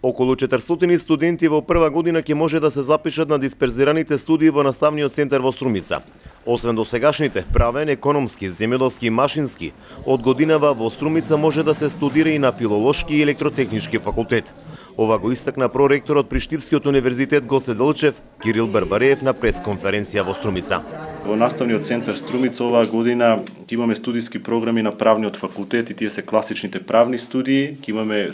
Околу 400 студенти во прва година ќе може да се запишат на дисперзираните студии во наставниот центар во Струмица. Освен досегашните правен, економски, земјоделски и машински, од годинава во Струмица може да се студира и на филолошки и електротехнички факултет. Ова го истакна проректорот при Штипскиот универзитет Гоце Делчев, Кирил Барбареев на пресконференција во Струмица. Во наставниот центар Струмица оваа година ќе имаме студиски програми на правниот факултет и тие се класичните правни студии, ќе имаме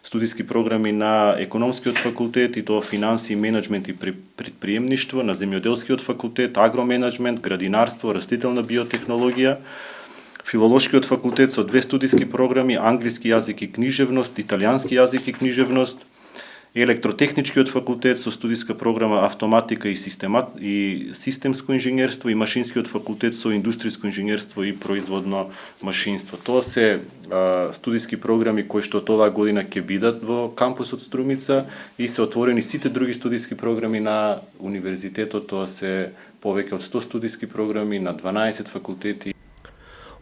студиски програми на економскиот факултет и тоа финанси, менеджмент и предприемништво, на земјоделскиот факултет, агроменеджмент, градинарство, растителна биотехнологија, филолошкиот факултет со 2 студиски програми, англиски јазик и книжевност, италијански јазик и книжевност, електротехничкиот факултет со студиска програма автоматика и системско инженерство и машинскиот факултет со индустријско инженерство и производно машинство. Тоа се студиски програми кои што оваа година ќе бидат во кампусот Струмица и се отворени сите други студиски програми на универзитетот. Тоа се повеќе од 100 студиски програми на 12 факултети.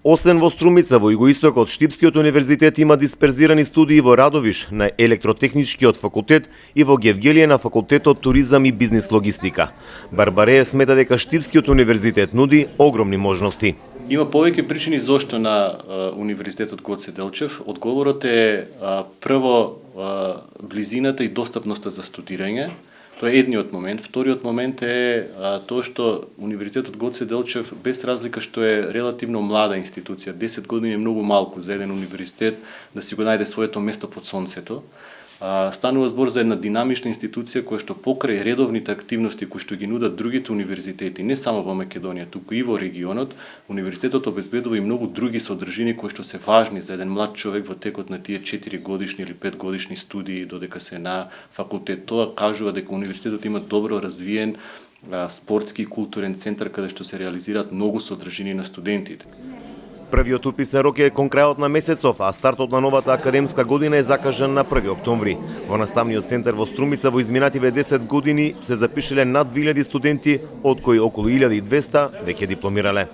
Освен во Струмица, во југоистокот Штипскиот универзитет има дисперзирани студии во Радовиш на електротехничкиот факултет и во Гевгелије на факултетот туризам и бизнис логистика. Барбареев смета дека Штипскиот универзитет нуди огромни можности. Има повеќе причини зошто на универзитетот Гоце Делчев. Одговорот е прво близината и достапноста за студирање. Тоа е едниот момент. Вториот момент е тоа што Универзитетот Гоце Делчев, без разлика што е релативно млада институција, 10 години е многу малку за еден универзитет да си го најде своето место под сонцето. Станува збор за една динамична институција која што покрај редовните активности кои што ги нудат другите универзитети, не само во Македонија, туку и во регионот, универзитетот обезбедува и многу други содржини кои што се важни за еден млад човек во текот на тие 4 годишни или 5 годишни студии додека се на факултет. Тоа кажува дека универзитетот има добро развиен спортски и културен центар каде што се реализираат многу содржини на студентите. Првиот уписен рок е кон крајот на месецов, а стартот на новата академска година е закажан на 1 октомври. Во наставниот центар во Струмица во изминативе 10 години се запишале над 2000 студенти, од кои околу 1200 веќе дипломирале.